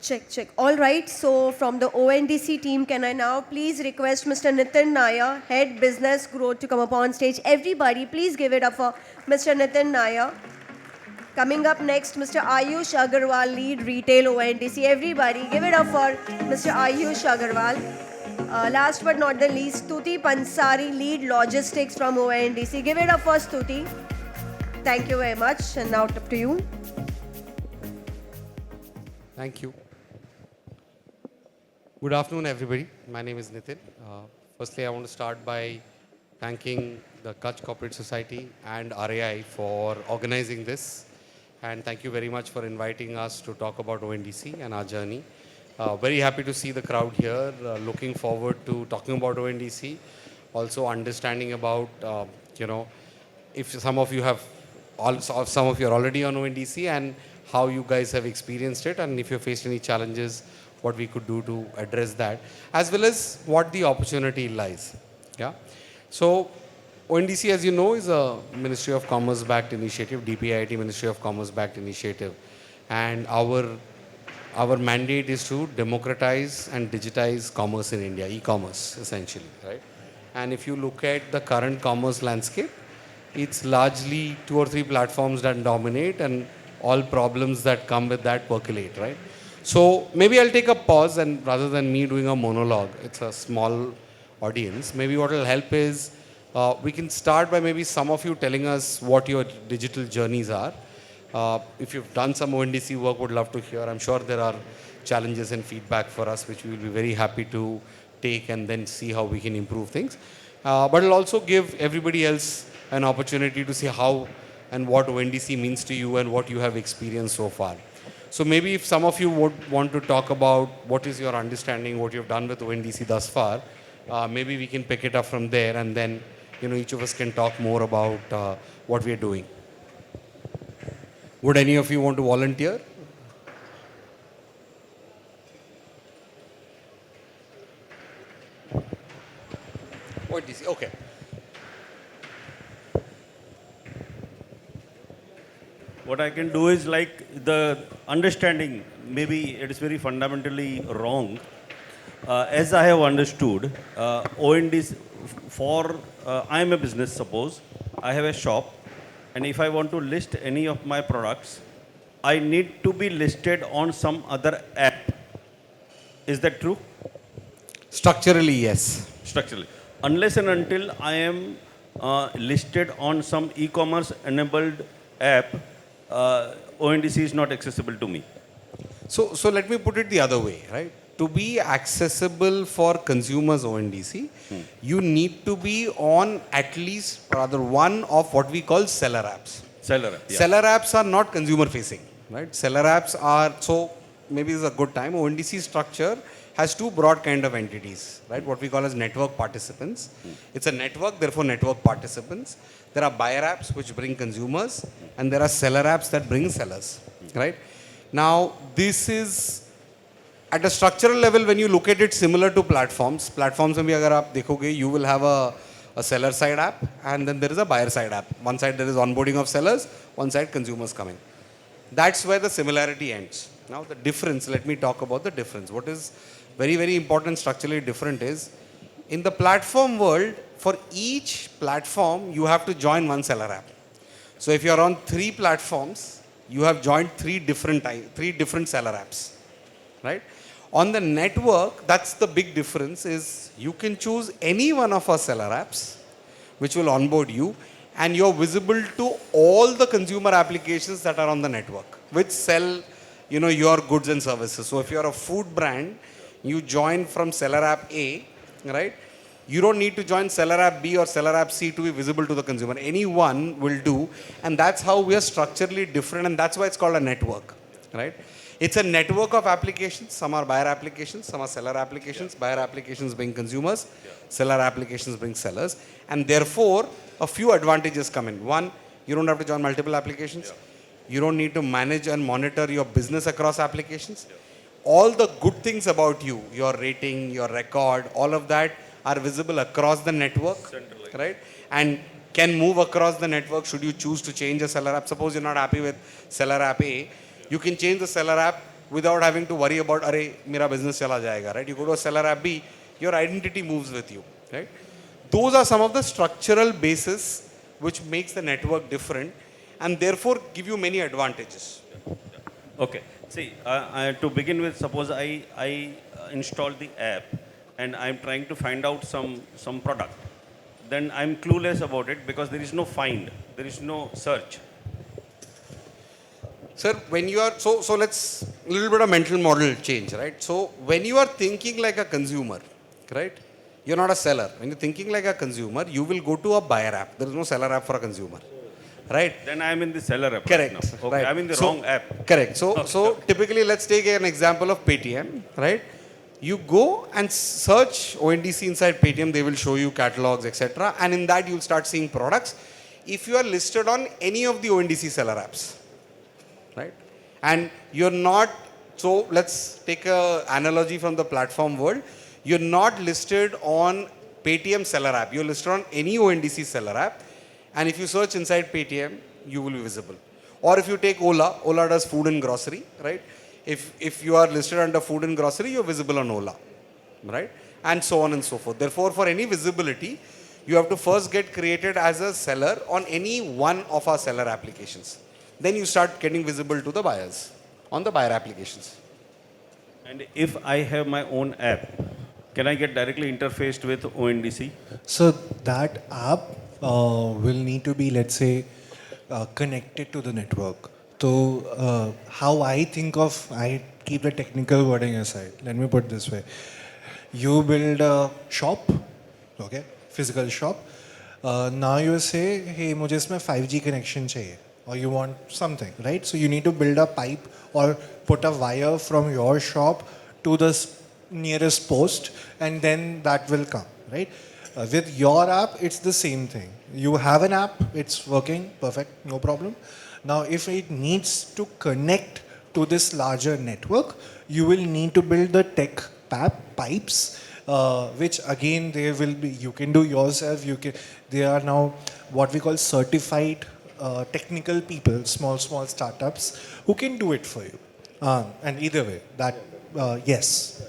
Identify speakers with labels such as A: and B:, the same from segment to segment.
A: Check, check. All right. So from the ONDC team, can I now please request Mr. Nitin Nair, Head Business Growth, to come up on stage? Everybody, please give it up for Mr. Nitin Nair. Coming up next, Mr. Ayush Agarwal, Lead Retail ONDC. Everybody, give it up for Mr. Ayush Agarwal. Last but not the least, Stuti Pansari, Lead Logistics from ONDC. Give it up for Stuti. Thank you very much. And now up to you.
B: Thank you. Good afternoon, everybody. My name is Nitin. Firstly, I want to start by thanking the Kutch Corporate Society and RAI for organizing this. And thank you very much for inviting us to talk about ONDC and our journey. Very happy to see the crowd here. Looking forward to talking about ONDC. Also understanding about, if some of you have, some of you are already on ONDC and how you guys have experienced it, and if you faced any challenges, what we could do to address that, as well as what the opportunity lies. Yeah. So ONDC, as you know, is a Ministry of Commerce backed initiative, DPIIT Ministry of Commerce backed initiative. And our mandate is to democratize and digitize commerce in India, e-commerce essentially, right? And if you look at the current commerce landscape, it's largely 2 or 3 platforms that dominate, and all problems that come with that percolate, right? So maybe I'll take a pause, and rather than me doing a monologue, it's a small audience. Maybe what will help is we can start by maybe some of you telling us what your digital journeys are. If you've done some ONDC work, would love to hear. I'm sure there are challenges and feedback for us, which we will be very happy to take and then see how we can improve things. But it'll also give everybody else an opportunity to see how and what ONDC means to you and what you have experienced so far. So maybe if some of you would want to talk about what is your understanding, what you've done with ONDC thus far, maybe we can pick it up from there, and then each of us can talk more about what we are doing. Would any of you want to volunteer? ONDC, okay.
C: What I can do is like the understanding, maybe it is very fundamentally wrong. As I have understood, ONDC, I am a business, suppose, I have a shop, and if I want to list any of my products, I need to be listed on some other app. Is that true?
B: Structurally, yes.
C: Structurally. Unless and until I am listed on some e-commerce enabled app, ONDC is not accessible to me.
B: So let me put it the other way, right? To be accessible for consumers ONDC, you need to be on at least rather one of what we call seller apps.
C: Seller app. Yeah.
B: Seller apps are not consumer facing, right? Seller apps are, so maybe it's a good time. ONDC structure has 2 broad kind of entities, right? What we call as network participants. It's a network, therefore network participants. There are buyer apps which bring consumers, and there are seller apps that bring sellers, right? Now, this is at a structural level, when you look at it, similar to platforms. Platforms, mein bhi agar aap dekhoge, you will have a seller side app, and then there is a buyer side app. One side there is onboarding of sellers, one side consumers coming. That's where the similarity ends. Now the difference, let me talk about the difference. What is very, very important, structurally different is, in the platform world, for each platform, you have to join one seller app. So if you're on 3 platforms, you have joined 3 different seller apps, right? On the network, that's the big difference, is you can choose any one of our seller apps, which will onboard you, and you're visible to all the consumer applications that are on the network, which sell, your goods and services. So if you're a food brand, you join from seller app A, right? You don't need to join seller app B or seller app C to be visible to the consumer. Any one will do, and that's how we are structurally different, and that's why it's called a network, right? It's a network of applications. Some are buyer applications, some are seller applications. Yeah. Buyer applications bring consumers, seller applications bring sellers, and therefore a few advantages come in. One, you don't have to join multiple applications. Yeah. You don't need to manage and monitor your business across applications. Yeah. All the good things about you, your rating, your record, all of that are visible across the network, right? And can move across the network should you choose to change a seller app. Suppose you're not happy with seller app A, you can change the seller app without having to worry about, arey, mera business chala jayega, right? You go to a seller app B, your identity moves with you, right? Those are some of the structural basis which makes the network different and therefore give you many advantages.
C: Okay. See, to begin with, suppose I install the app and I'm trying to find out some product. Then I'm clueless about it because there is no find, there is no search.
B: Sir, when you are, so let's, little bit of mental model change, right? So when you are thinking like a consumer, right? You're not a seller. When you're thinking like a consumer, you will go to a buyer app. There is no seller app for a consumer, right?
C: Then I'm in the seller app.
B: Correct.
C: Right now. Okay,
B: Right.
C: I'm in the
B: So-
C: wrong app.
B: Correct. So typically, let's take an example of Paytm, right? You go and search ONDC inside Paytm, they will show you catalogs, etc. And in that, you'll start seeing products. If you are listed on any of the ONDC seller apps, right? And you're not, so let's take an analogy from the platform world. You're not listed on Paytm seller app. You're listed on any ONDC seller app. And if you search inside Paytm, you will be visible. Or if you take Ola, Ola does food and grocery, right? If you are listed under food and grocery, you're visible on Ola, right? And so on and so forth. Therefore, for any visibility, you have to first get created as a seller on any one of our seller applications. Then you start getting visible to the buyers on the buyer applications.
C: And if I have my own app, can I get directly interfaced with ONDC?
D: So that app will need to be, let's say, connected to the network. So how I think of, I keep the technical wording aside. Let me put it this way. You build a shop, okay, physical shop. Now you say, hey, मुझे इसमें 5G connection चाहिए, or you want something, right? So you need to build a pipe or put a wire from your shop to the nearest post, and then that will come, right? With your app, it's the same thing. You have an app, it's working, perfect, no problem. Now, if it needs to connect to this larger network, you will need to build the tech pipes, which again, they will be, you can do yourself, they are now what we call certified technical people, small startups, who can do it for you. And either way, that, yes.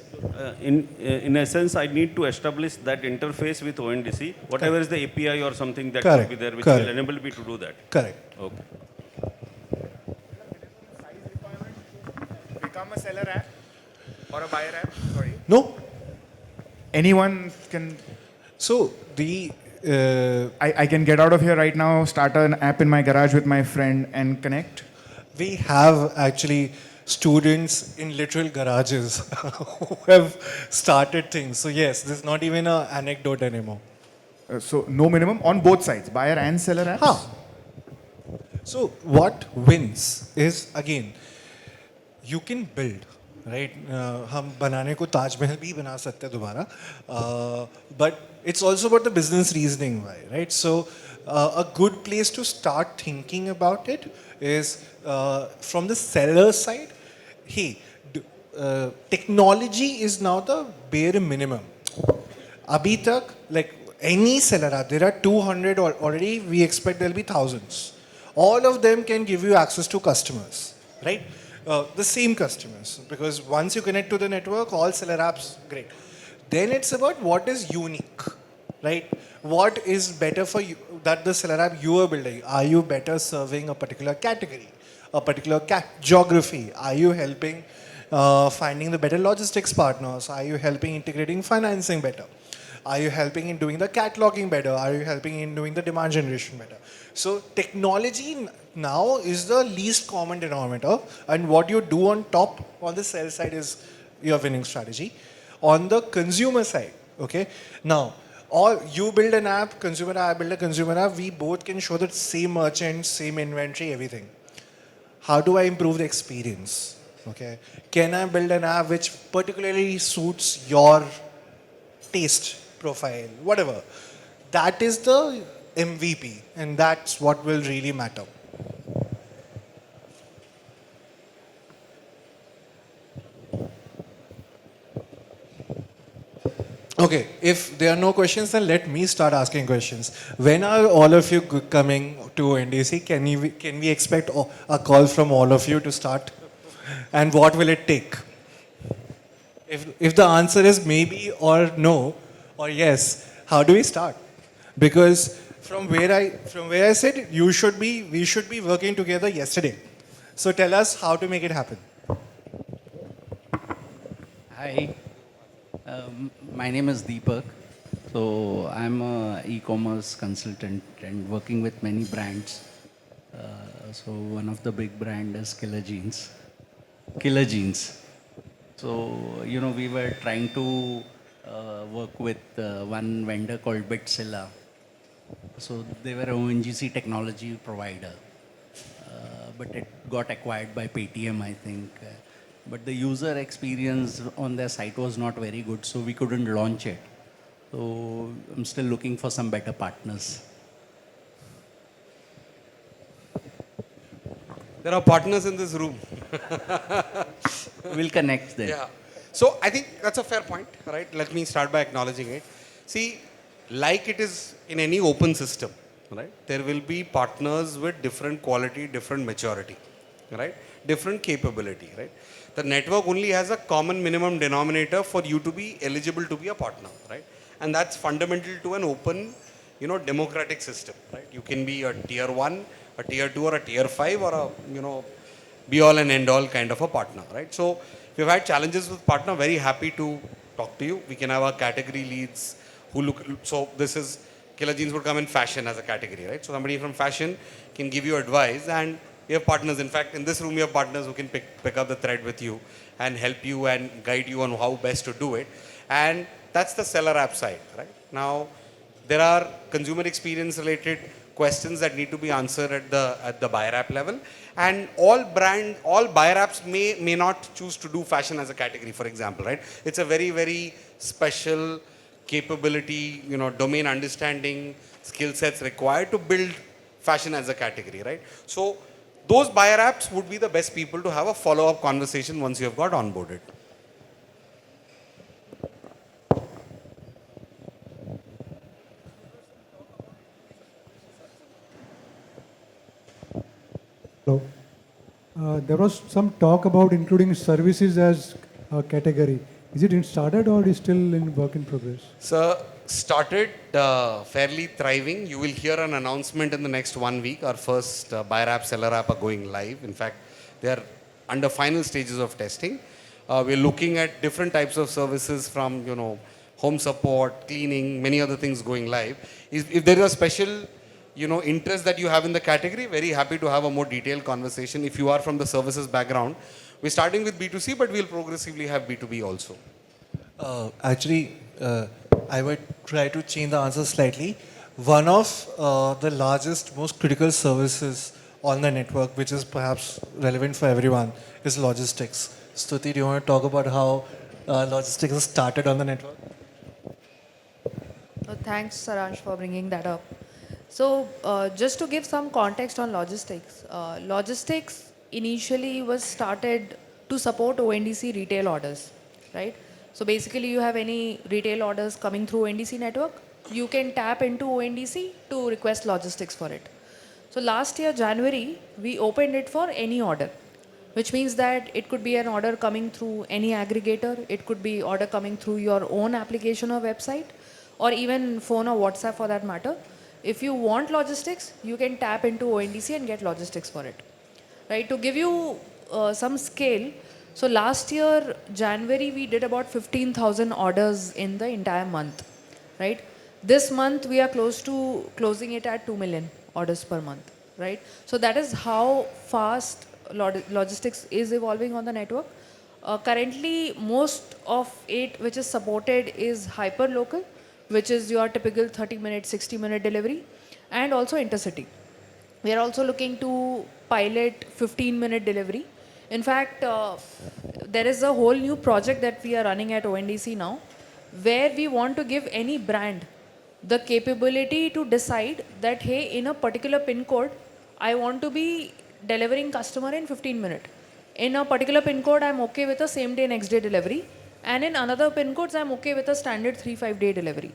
C: In essence, I need to establish that interface with ONDC, whatever is the API or something that
D: Correct.
C: should be there, which
D: Correct.
C: will enable me to do that.
D: Correct.
C: Okay.
E: Become a seller app or a buyer app? Sorry.
D: No.
E: Anyone can.
D: So the
E: I can get out of here right now, start an app in my garage with my friend, and connect.
D: we have actually students in literal garages who have started things. So yes, this is not even an anecdote anymore.
E: So no minimum on both sides, buyer and seller apps.
D: Huh. So what wins is, again, you can build, right? हम बनाने को ताजमहल भी बना सकते हैं दोबारा, but it's also about the business reasoning why, right? So a good place to start thinking about it is from the seller side. Hey, technology is now the bare minimum. Abhi tak, like any seller app, there are 200 already, we expect there'll be thousands. All of them can give you access to customers, right? The same customers, because once you connect to the network, all seller apps, great. Then it's about what is unique, right? What is better for you, that the seller app you are building? Are you better serving a particular category, a particular geography? Are you helping finding the better logistics partners? Are you helping integrating financing better? Are you helping in doing the cataloging better? Are you helping in doing the demand generation better? So technology now is the least common denominator, and what you do on top on the sell side is your winning strategy. On the consumer side, okay, now all you build an app, consumer app, I build a consumer app, we both can show the same merchant, same inventory, everything. How do I improve the experience? Okay, can I build an app which particularly suits your taste profile, whatever? That is the MVP, and that's what will really matter. Okay, if there are no questions, then let me start asking questions. When are all of you coming to NDC? Can we expect a call from all of you to start? And what will it take? If the answer is maybe or no or yes, how do we start? Because from where I said we should be working together yesterday. So tell us how to make it happen.
F: Hi, my name is Deepak. So I'm a e-commerce consultant and working with many brands. So one of the big brand is Killer Jeans. Killer Jeans. So we were trying to work with one vendor called Bitsilla. So they were a ONGC technology provider, but it got acquired by Paytm, I think. But the user experience on their site was not very good, so we couldn't launch it. So I'm still looking for some better partners.
B: There are partners in this room.
F: We'll connect there.
B: Yeah. So I think that's a fair point, right? Let me start by acknowledging it. See, like it is in any open system, right? There will be partners with different quality, different maturity, right? Different capability, right? The network only has a common minimum denominator for you to be eligible to be a partner, right? And that's fundamental to an open, democratic system, right? You can be a tier 1, a tier 2 or a tier 5 or a, be all and end all kind of a partner, right? So if you've had challenges with partner, very happy to talk to you. We can have our category leads who look, so this is, Killer Jeans would come in fashion as a category, right? So somebody from fashion can give you advice, and we have partners. In fact, in this room, we have partners who can pick up the thread with you and help you and guide you on how best to do it. And that's the seller app side, right? Now, there are consumer experience related questions that need to be answered at the buyer app level. And all buyer apps may not choose to do fashion as a category, for example, right? It's a very, very special capability, domain understanding, skill sets required to build fashion as a category, right? So those buyer apps would be the best people to have a follow-up conversation once you have got onboarded.
G: Hello. There was some talk about including services as a category. Is it started or is still in work in progress?
B: So started fairly thriving. You will hear an announcement in the next 1 week. Our first buyer app, seller app are going live. In fact, they are under final stages of testing. We're looking at different types of services from, home support, cleaning, many other things going live. If there is a special, interest that you have in the category, very happy to have a more detailed conversation. If you are from the services background, we're starting with B2C, but we'll progressively have B2B also.
D: I would try to change the answer slightly. One of the largest, most critical services on the network, which is perhaps relevant for everyone, is logistics. Stuti, do you want to talk about how logistics is started on the network?
H: Thanks, Saransh, for bringing that up. So, just to give some context on logistics, logistics initially was started to support ONDC retail orders, right? So basically, you have any retail orders coming through ONDC network, you can tap into ONDC to request logistics for it. So last year, January, we opened it for any order, which means that it could be an order coming through any aggregator, it could be order coming through your own application or website, or even phone or WhatsApp for that matter. If you want logistics, you can tap into ONDC and get logistics for it. Right? To give you some scale, so last year, January, we did about 15,000 orders in the entire month, right? This month, we are close to closing it at 2 million orders per month, right? So that is how fast logistics is evolving on the network. Currently, most of it which is supported is hyper-local, which is your typical 30-minute, 60-minute delivery, and also intercity. We are also looking to pilot 15-minute delivery. In fact, there is a whole new project that we are running at ONDC now, where we want to give any brand the capability to decide that, hey, in a particular pin code, I want to be delivering customer in 15 minutes. In a particular pin code, I'm okay with a same day, next day delivery. And in another pin codes, I'm okay with a standard 3-5 day delivery,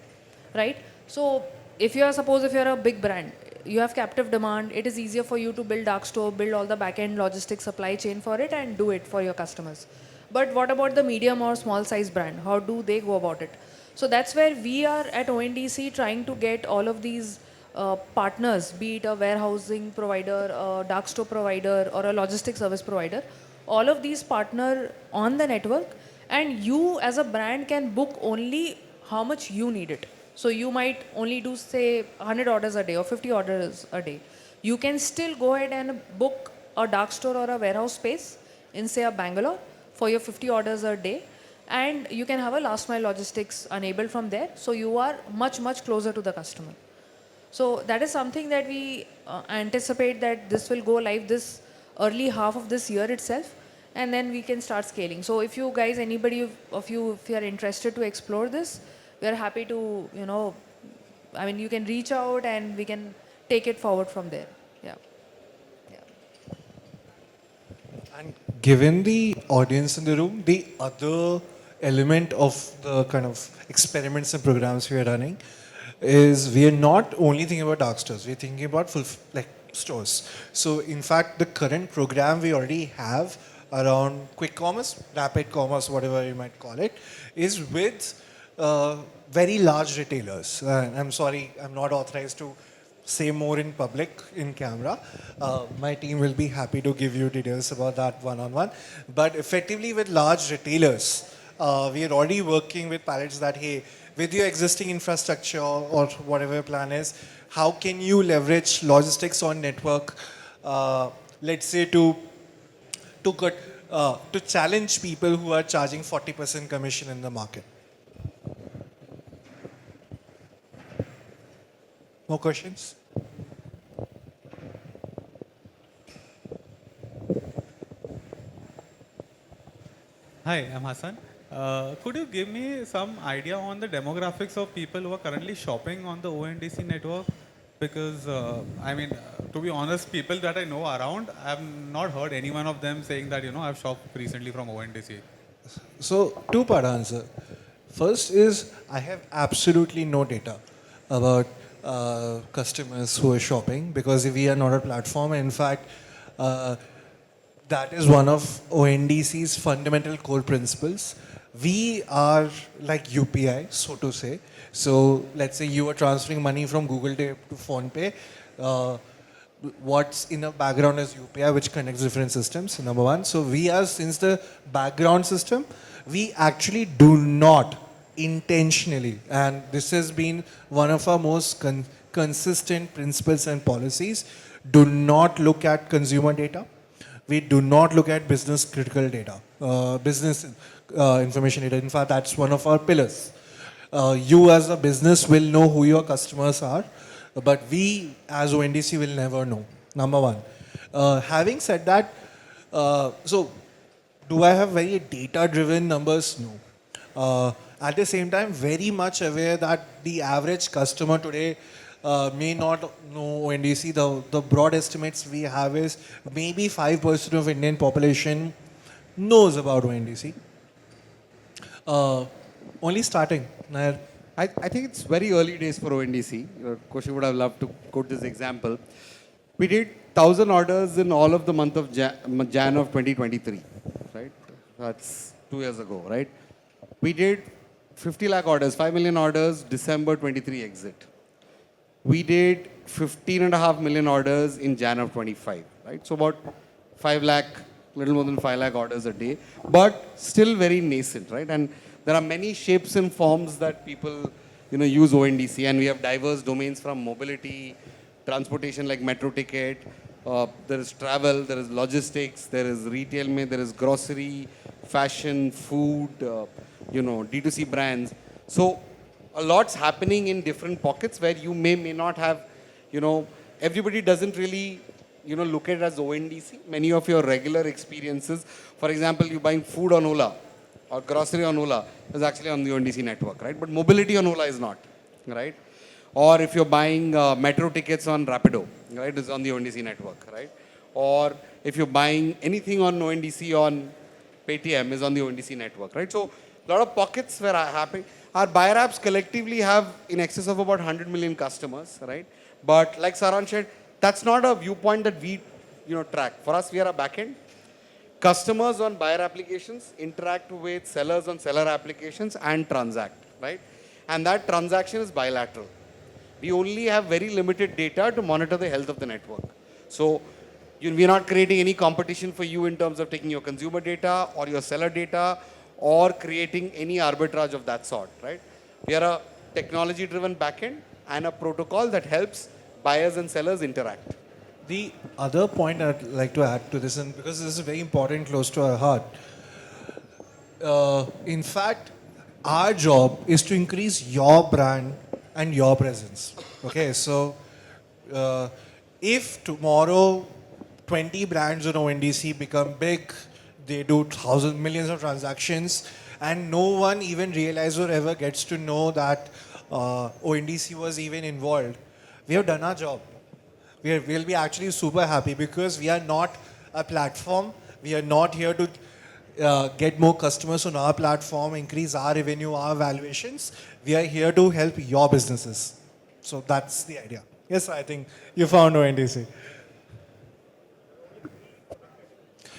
H: right? So if you are, suppose if you're a big brand, you have captive demand. It is easier for you to build dark store, build all the back-end logistics supply chain for it and do it for your customers. But what about the medium or small size brand? How do they go about it? So that's where we are at ONDC trying to get all of these partners, be it a warehousing provider, a dark store provider, or a logistic service provider. All of these partner on the network, and you as a brand can book only how much you need it. So you might only do say 100 orders a day or 50 orders a day. You can still go ahead and book a dark store or a warehouse space in say a Bangalore for your 50 orders a day, and you can have a last mile logistics enabled from there. So you are much closer to the customer. So that is something that we anticipate that this will go live this early half of this year itself, and then we can start scaling. So if you guys, anybody of you, if you are interested to explore this, we are happy to, I mean, you can reach out and we can take it forward from there. Yeah.
D: And given the audience in the room, the other element of the kind of experiments and programs we are running is we are not only thinking about dark stores, we're thinking about full like stores. So in fact, the current program we already have around quick commerce, rapid commerce, whatever you might call it, is with very large retailers. I'm sorry, I'm not authorized to say more in public in camera. My team will be happy to give you details about that one-on-one. But effectively with large retailers, we are already working with pilots that, hey, with your existing infrastructure or whatever your plan is, how can you leverage logistics on network, let's say to challenge people who are charging 40% commission in the market. More questions?
I: Hi, I'm Hassan. Could you give me some idea on the demographics of people who are currently shopping on the ONDC network? Because, to be honest, people that I know around, I have not heard any one of them saying that, I've shopped recently from ONDC.
D: So, two-part answer. First is, I have absolutely no data about customers who are shopping because we are not a platform. In fact, that is one of ONDC's fundamental core principles. We are like UPI, so to say. So let's say you are transferring money from Google Pay to PhonePe. What's in the background is UPI, which connects different systems, number one. So we are, since the background system, we actually do not intentionally, and this has been one of our most consistent principles and policies, do not look at consumer data. We do not look at business critical data, business information data. In fact, that's one of our pillars. You as a business will know who your customers are, but we as ONDC will never know, number one. Having said that, so do I have very data-driven numbers? No. At the same time, very much aware that the average customer today may not know ONDC. The broad estimates we have is maybe 5% of Indian population knows about ONDC. Only starting. Nair.
B: I think it's very early days for ONDC. Koshi would have loved to quote this example. We did 1,000 orders in all of the month of Jan of 2023, right? That's 2 years ago, right? We did 50 lakh orders, 5 million orders, December 23 exit. We did 15.5 million orders in Jan of 25, right? So about 5 lakh, little more than 5 lakh orders a day, but still very nascent, right? And there are many shapes and forms that people, use ONDC, and we have diverse domains from mobility, transportation like metro ticket, there is travel, there is logistics, there is retail, there is grocery, fashion, food, D2C brands. So a lot's happening in different pockets where you may not have, everybody doesn't really, look at it as ONDC. Many of your regular experiences, for example, you're buying food on Ola or grocery on Ola is actually on the ONDC network, right? But mobility on Ola is not, right? Or if you're buying metro tickets on Rapido, right, it's on the ONDC network, right? Or if you're buying anything on ONDC on Paytm is on the ONDC network, right? So a lot of pockets where are happening. Our buyer apps collectively have in excess of about 100 million customers, right? But like Saran said, that's not a viewpoint that we, track. For us, we are a backend. Customers on buyer applications interact with sellers on seller applications and transact, right? And that transaction is bilateral. We only have very limited data to monitor the health of the network. So we're not creating any competition for you in terms of taking your consumer data or your seller data or creating any arbitrage of that sort, right? We are a technology-driven backend and a protocol that helps buyers and sellers interact.
D: The other point I'd like to add to this, and because this is very important, close to our heart, in fact, our job is to increase your brand and your presence. Okay, so if tomorrow 20 brands on ONDC become big, they do thousands, millions of transactions, and no one even realizes or ever gets to know that ONDC was even involved, we have done our job. We'll be actually super happy because we are not a platform. We are not here to get more customers on our platform, increase our revenue, our valuations. We are here to help your businesses. So that's the idea. Yes, I think you found ONDC.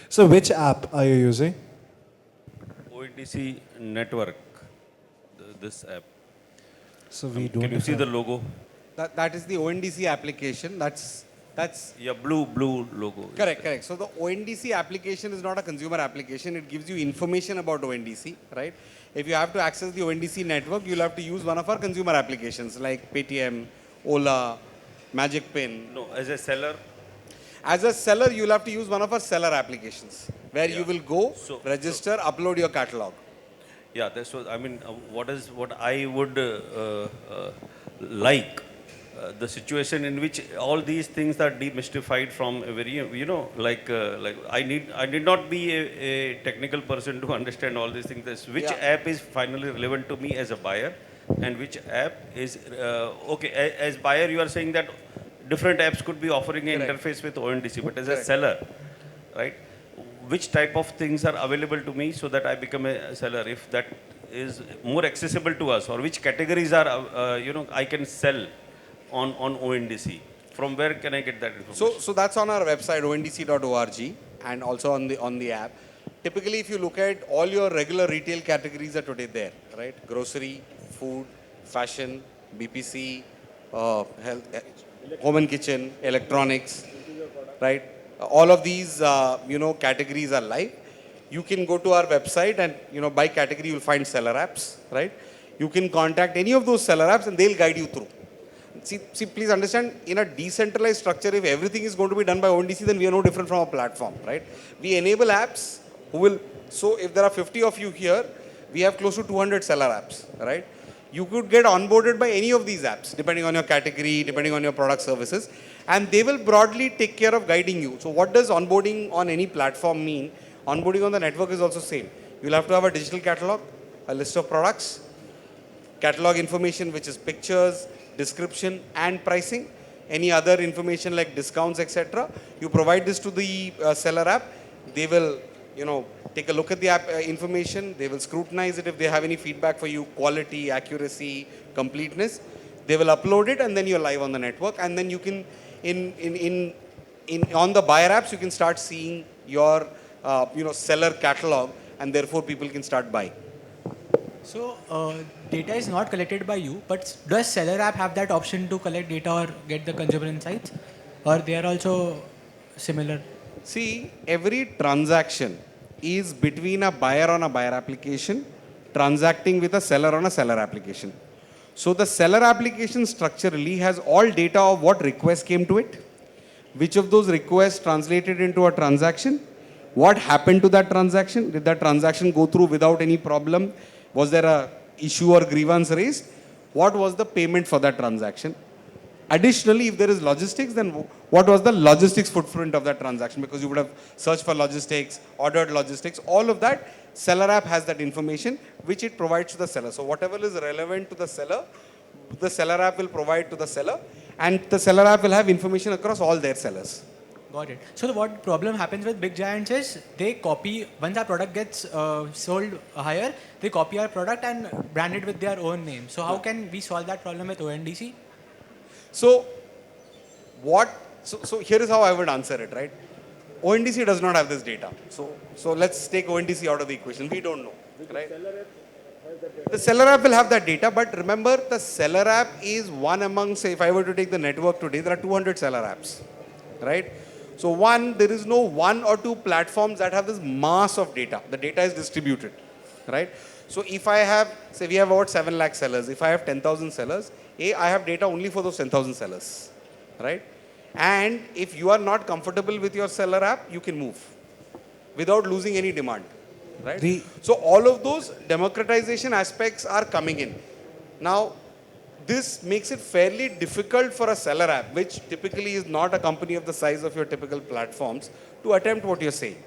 D: So which app are you using?
C: ONDC network, this app.
D: So we don't
C: Can you see
D: have-
C: the logo?
B: That is the ONDC application. That's
C: Yeah, blue logo.
B: correct. So the ONDC application is not a consumer application. It gives you information about ONDC, right? If you have to access the ONDC network, you'll have to use one of our consumer applications like Paytm, Ola, Magic Pin.
C: No, as a seller,
B: As a seller, you'll have to use one of our seller applications where you
C: Yeah.
B: will go,
C: So-
B: register, upload your catalog.
C: yeah, that's what I mean. What I would like the situation in which all these things are demystified from a very like I need not be a technical person to understand all these things. Which
B: Yeah.
C: app is finally relevant to me as a buyer, and which app is okay as buyer. You are saying that different apps could be offering an
B: Correct.
C: interface with ONDC, but as a
B: Correct.
C: seller, right? Which type of things are available to me so that I become a seller? If that is more accessible to us, or which categories are I can sell on ONDC? From where can I get that information?
B: So that's on our website, ondc.org, and also on the app. Typically, if you look at all your regular retail categories are today there, right? Grocery, food, fashion, BPC, health, home and kitchen, electronics, right? All of these, categories are live. You can go to our website and, by category, you'll find seller apps, right? You can contact any of those seller apps and they'll guide you through. See, please understand, in a decentralized structure, if everything is going to be done by ONDC, then we are no different from a platform, right? We enable apps who will, so if there are 50 of you here, we have close to 200 seller apps, right? You could get onboarded by any of these apps, depending on your category, depending on your product services, and they will broadly take care of guiding you. So what does onboarding on any platform mean? Onboarding on the network is also same. You'll have to have a digital catalog, a list of products, catalog information, which is pictures, description and pricing, any other information like discounts, etc. You provide this to the seller app. They will, take a look at the app information. They will scrutinize it if they have any feedback for you, quality, accuracy, completeness. They will upload it, and then you're live on the network. And then you can, on the buyer apps, you can start seeing your, seller catalog, and therefore people can start buying.
J: So data is not collected by you, but does seller app have that option to collect data or get the consumer insights, or they are also similar?
B: See, every transaction is between a buyer on a buyer application transacting with a seller on a seller application. So the seller application structurally has all data of what requests came to it, which of those requests translated into a transaction, what happened to that transaction, did that transaction go through without any problem, was there a issue or grievance raised, what was the payment for that transaction. Additionally, if there is logistics, then what was the logistics footprint of that transaction? Because you would have searched for logistics, ordered logistics, all of that, seller app has that information, which it provides to the seller. So whatever is relevant to the seller app will provide to the seller, and the seller app will have information across all their sellers.
J: Got it. So what problem happens with big giants is they copy, once our product gets sold higher, they copy our product and brand it with their own name. So how can we solve that problem with ONDC?
B: So So here is how I would answer it, right? ONDC does not have this data. So let's take ONDC out of the equation. We don't know, right? The seller app will have that data, but remember the seller app is one among, say, if I were to take the network today, there are 200 seller apps, right? So there is no one or two platforms that have this mass of data. The data is distributed, right? So if I have, say we have about 7 lakh sellers, if I have 10,000 sellers, I have data only for those 10,000 sellers, right? And if you are not comfortable with your seller app, you can move without losing any demand, right? So all of those democratization aspects are coming in. Now, this makes it fairly difficult for a seller app, which typically is not a company of the size of your typical platforms, to attempt what you're saying.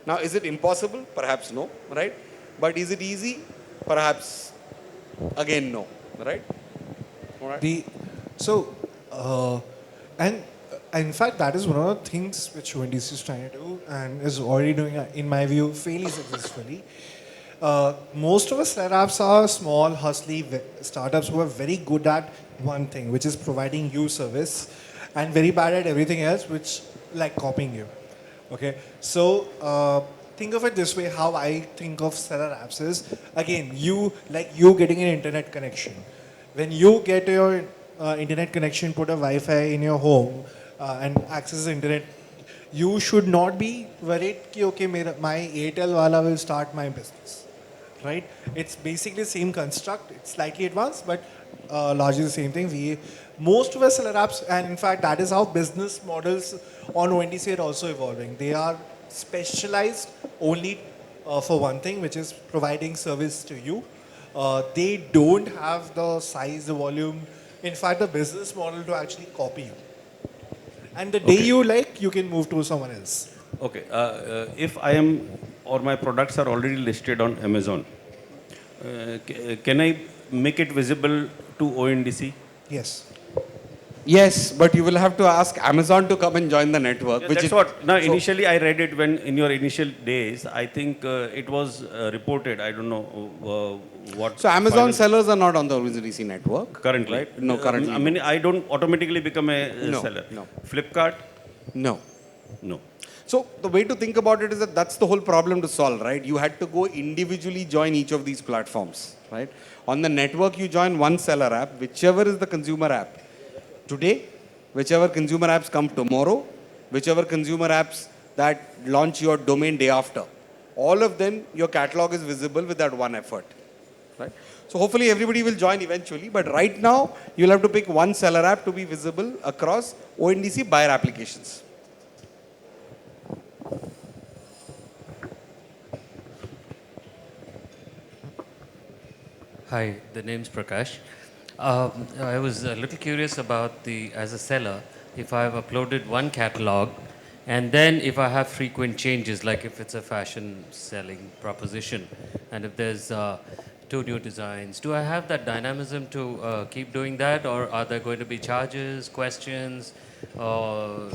B: Now, is it impossible? Perhaps no, right? But is it easy? Perhaps, again, no, right? All right.
D: And in fact, that is one of the things which ONDC is trying to do and is already doing, in my view, fairly successfully. Most of us startups are small, hustly startups who are very good at one thing, which is providing you service, and very bad at everything else, which like copying you. Okay, so think of it this way. How I think of seller apps is, again, you getting an internet connection. When you get your internet connection, put a Wi-Fi in your home and access the internet, you should not be worried कि okay, my Airtel wala will start my business, right? It's basically the same construct. It's slightly advanced, but largely the same thing. Most of our seller apps, and in fact, that is how business models on ONDC are also evolving. They are specialized only for one thing, which is providing service to you. They don't have the size, the volume, in fact, the business model to actually copy you. And the day you like, you can move to someone else.
C: Okay. If I am or my products are already listed on Amazon, can I make it visible to ONDC?
D: Yes.
B: Yes, but you will have to ask Amazon to come and join the network.
C: Yeah,
B: which
C: that's
B: is,
C: what. Now, initially, I read it when in your initial days. I think it was reported. I don't know what.
B: So Amazon sellers are not on the ONDC network
C: currently.
B: Right? No, currently.
C: I mean, I don't automatically become a seller.
B: No.
C: Flipkart.
B: No.
C: No.
B: So the way to think about it is that that's the whole problem to solve, right? You had to go individually join each of these platforms, right? On the network, you join one seller app, whichever is the consumer app. Today, whichever consumer apps come tomorrow, whichever consumer apps that launch your domain day after, all of them, your catalog is visible with that one effort, right? So hopefully everybody will join eventually, but right now, you'll have to pick one seller app to be visible across ONDC buyer applications.
K: Hi, the name's Prakash. I was a little curious about as a seller, if I've uploaded one catalog and then if I have frequent changes, like if it's a fashion selling proposition and if there's 2 new designs, do I have that dynamism to keep doing that, or are there going to be charges, questions, or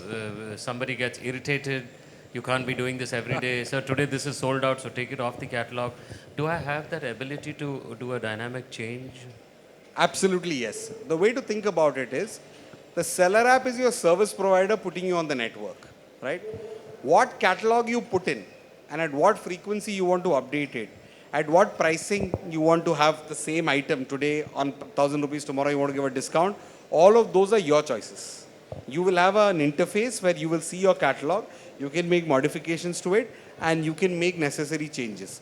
K: somebody gets irritated? You can't be doing this every day. So today this is sold out, so take it off the catalog. Do I have that ability to do a dynamic change?
B: Absolutely, yes. The way to think about it is, the seller app is your service provider putting you on the network, right? What catalog you put in and at what frequency you want to update it, at what pricing you want to have the same item today on 1,000 rupees, tomorrow you want to give a discount, all of those are your choices. You will have an interface where you will see your catalog, you can make modifications to it, and you can make necessary changes.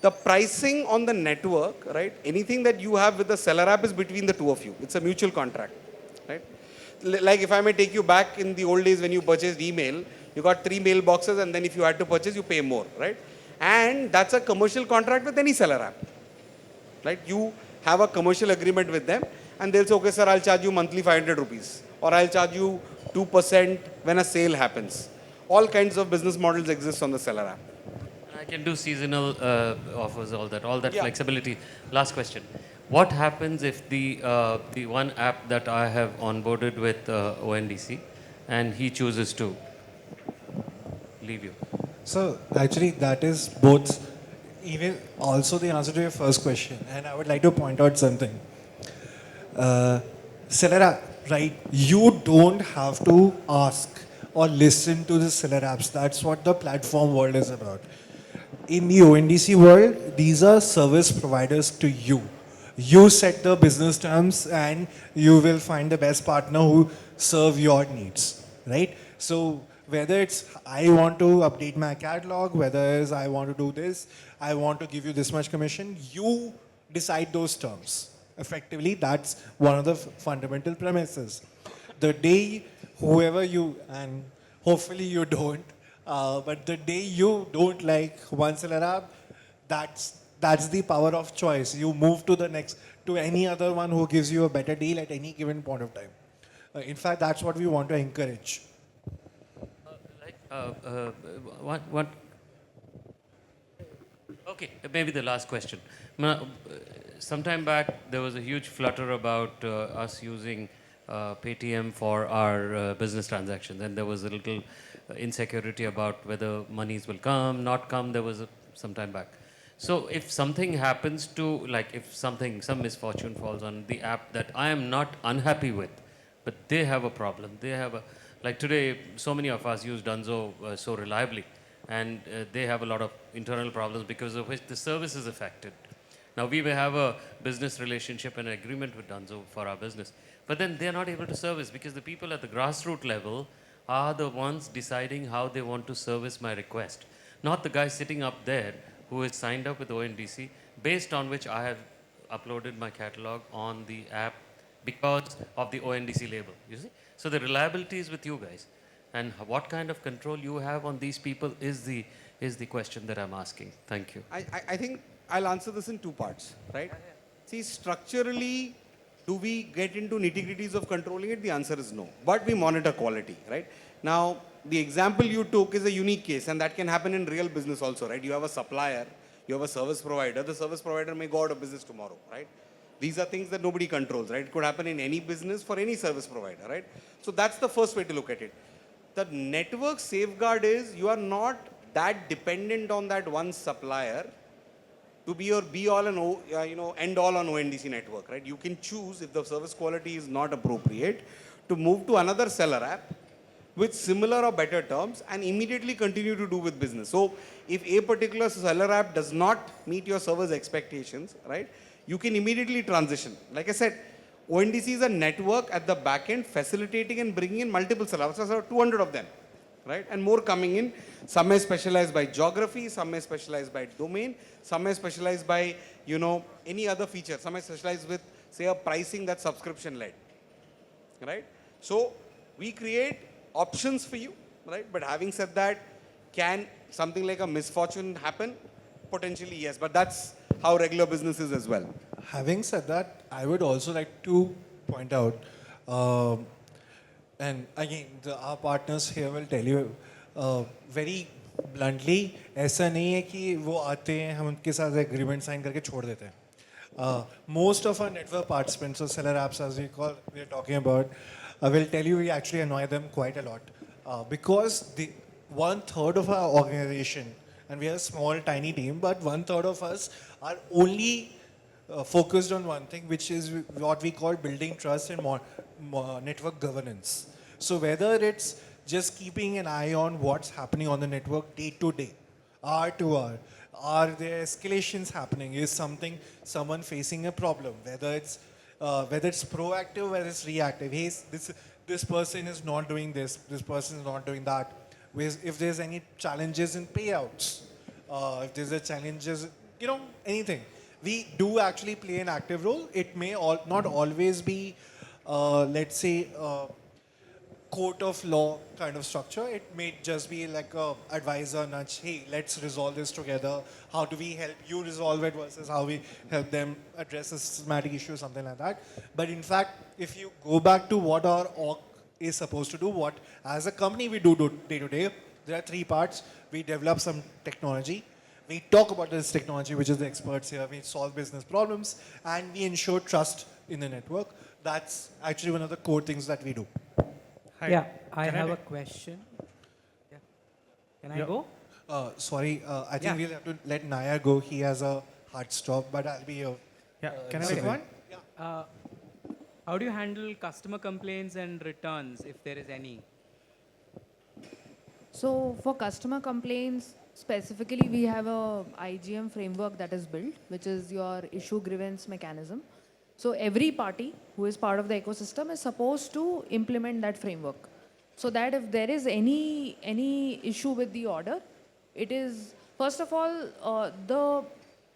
B: The pricing on the network, right? Anything that you have with the seller app is between the two of you. It's a mutual contract, right? Like if I may take you back in the old days when you purchased email, you got 3 mailboxes and then if you had to purchase, you pay more, right? And that's a commercial contract with any seller app, right? You have a commercial agreement with them and they'll say, okay, sir, I'll charge you monthly 500 rupees or I'll charge you 2% when a sale happens. All kinds of business models exist on the seller app.
K: I can do seasonal offers, all that flexibility. Last question. What happens if the one app that I have onboarded with ONDC and he chooses to leave you?
D: So actually that is both, even also the answer to your first question. And I would like to point out something. Seller app, right? You don't have to ask or listen to the seller apps. That's what the platform world is about. In the ONDC world, these are service providers to you. You set the business terms and you will find the best partner who serve your needs, right? So whether it's I want to update my catalog, whether it's I want to do this, I want to give you this much commission, you decide those terms. Effectively, that's one of the fundamental premises. The day whoever you, and hopefully you don't, but the day you don't like one seller app, that's the power of choice. You move to the next, to any other one who gives you a better deal at any given point of time. In fact, that's what we want to encourage.
K: What? Okay, maybe the last question. Sometime back, there was a huge flutter about us using Paytm for our business transactions, and there was a little insecurity about whether monies will come, not come. There was some time back. So if something happens to, like if some misfortune falls on the app that I am not unhappy with, but they have a problem, like today, so many of us use Dunzo so reliably, and they have a lot of internal problems because of which the service is affected. Now, we may have a business relationship and agreement with Dunzo for our business, but then they're not able to service because the people at the grassroots level are the ones deciding how they want to service my request, not the guy sitting up there who is signed up with ONDC, based on which I have uploaded my catalog on the app because of the ONDC label, you see? So the reliability is with you guys. And what kind of control you have on these people is the question that I'm asking. Thank you.
B: I think I'll answer this in two parts, right? See, structurally, do we get into nitty-gritties of controlling it? The answer is no. But we monitor quality, right? Now, the example you took is a unique case, and that can happen in real business also, right? You have a supplier, you have a service provider. The service provider may go out of business tomorrow, right? These are things that nobody controls, right? It could happen in any business for any service provider, right? So that's the first way to look at it. The network safeguard is you are not that dependent on that one supplier to be your be all and end all on ONDC network, right? You can choose, if the service quality is not appropriate, to move to another seller app with similar or better terms and immediately continue to do with business. So if a particular seller app does not meet your service expectations, right, you can immediately transition. Like I said, ONDC is a network at the back end facilitating and bringing in multiple seller apps. There are 200 of them, right? And more coming in. Some may specialize by geography, some may specialize by domain, some may specialize by, any other feature. Some may specialize with, say, a pricing that's subscription-led, right? So we create options for you, right? But having said that, can something like a misfortune happen? Potentially, yes. But that's how regular business is as well.
D: Having said that, I would also like to point out, and again, our partners here will tell you very bluntly, ऐसा नहीं है कि वो आते हैं हम उनके साथ agreement sign करके छोड़ देते हैं. Most of our network participants, or seller apps as we are talking about, will tell you we actually annoy them quite a lot because the 1/3 of our organization, and we are a small tiny team, but 1/3 of us are only focused on one thing, which is what we call building trust and network governance. So whether it's just keeping an eye on what's happening on the network day to day, hour to hour, are there escalations happening? Is someone facing a problem? Whether it's proactive, whether it's reactive. Hey, this person is not doing this. This person is not doing that. If there's any challenges in payouts, if there's a challenges, anything. We do actually play an active role. It may not always be, let's say, court of law kind of structure. It may just be like a advisor nudge. Hey, let's resolve this together. How do we help you resolve it versus how we help them address a systematic issue, something like that. But in fact, if you go back to what our org is supposed to do, what as a company we do day to day, there are 3 parts. We develop some technology. We talk about this technology, which is the experts here. We solve business problems, and we ensure trust in the network. That's actually one of the core things that we do.
J: Hi.
L: Yeah, I have a question. Yeah. Can I go?
D: Sorry, I think we'll have to let Naya go. He has a hard stop, but I'll be here.
J: Yeah, can I
D: take
J: take one?
L: How do you handle customer complaints and returns, if there is any?
H: So for customer complaints, specifically we have a IGM framework that is built, which is your issue grievance mechanism. So every party who is part of the ecosystem is supposed to implement that framework. So that if there is any issue with the order, it is first of all the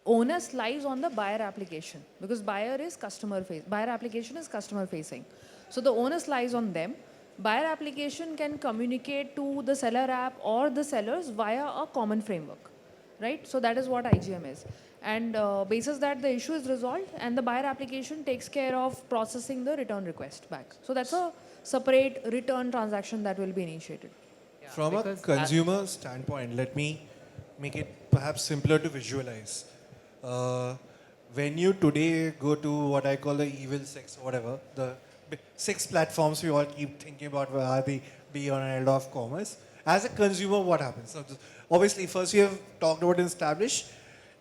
H: onus lies on the buyer application because buyer application is customer facing. So the onus lies on them. Buyer application can communicate to the seller app or the sellers via a common framework, right? So that is what IGM is. And basis that the issue is resolved and the buyer application takes care of processing the return request back. So that's a separate return transaction that will be initiated.
D: From a
L: because,
D: consumer standpoint, let me make it perhaps simpler to visualize. When you today go to what I call the evil six or whatever, the six platforms we all keep thinking about where are they beyond and end of commerce. As a consumer, what happens? So obviously, first we have talked about and established.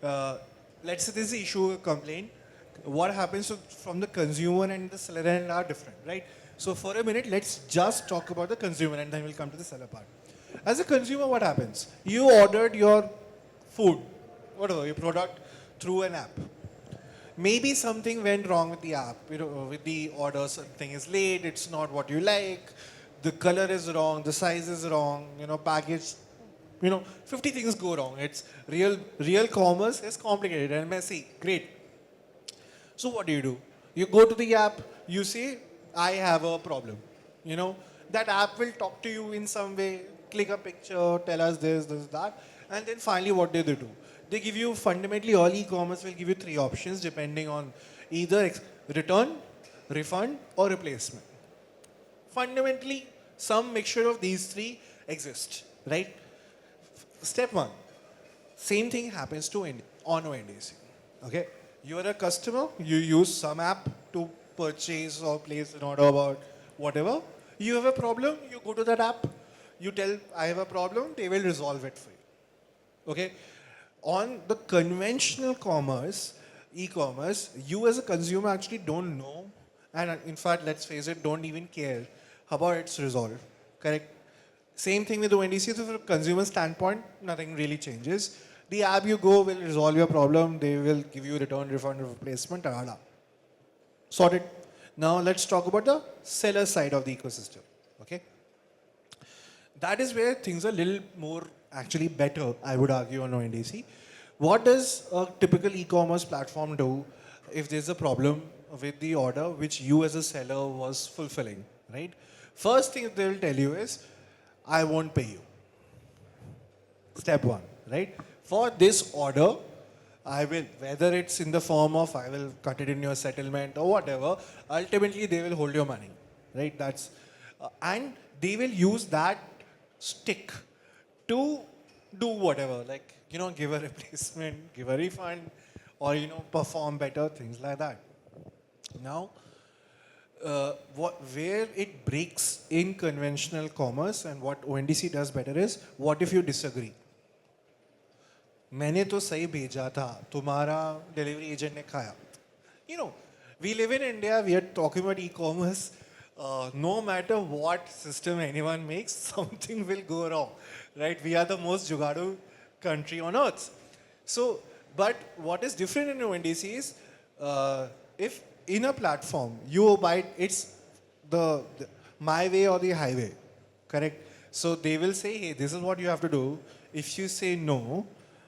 D: Let's say this is issue a complaint. What happens from the consumer and the seller end are different, right? So for a minute, let's just talk about the consumer and then we'll come to the seller part. As a consumer, what happens? You ordered your food, whatever, your product through an app. Maybe something went wrong with the app, with the order, something is late, it's not what you like, the color is wrong, the size is wrong, package, 50 things go wrong. It's real commerce is complicated and messy. Great. So what do? You go to the app, you say, I have a problem. That app will talk to you in some way, click a picture, tell us this, that. And then finally what do? They give you fundamentally all e-commerce will give you three options depending on either return, refund or replacement. Fundamentally, some mixture of these three exist, right? Step one, same thing happens to on ONDC. Okay, you are a customer, you use some app to purchase or place an order about whatever. You have a problem, you go to that app, you tell I have a problem, they will resolve it for you. Okay, on the conventional commerce, e-commerce, you as a consumer actually don't know, and in fact, let's face it, don't even care about its resolve. Correct? Same thing with ONDC. So from a consumer standpoint, nothing really changes. The app you go will resolve your problem. They will give you return, refund, replacement. Sorted. Now let's talk about the seller side of the ecosystem. Okay. That is where things are a little more actually better, I would argue, on ONDC. What does a typical e-commerce platform do if there's a problem with the order which you as a seller was fulfilling, right? First thing they will tell you is, I won't pay you. Step one, right? For this order, I will, whether it's in the form of I will cut it in your settlement or whatever, ultimately they will hold your money, right? That's, and they will use that stick to do whatever, like, give a replacement, give a refund, or, perform better, things like that. Now, where it breaks in conventional commerce and what ONDC does better is, what if you disagree? मैंने तो सही भेजा था, तुम्हारा delivery agent ने खाया. We live in India, we are talking about e-commerce. No matter what system anyone makes, something will go wrong, right? We are the most jugadu country on earth. So, but what is different in ONDC is, if in a platform, you abide, it's the my way or the highway, correct? So they will say, hey, this is what you have to do. If you say no,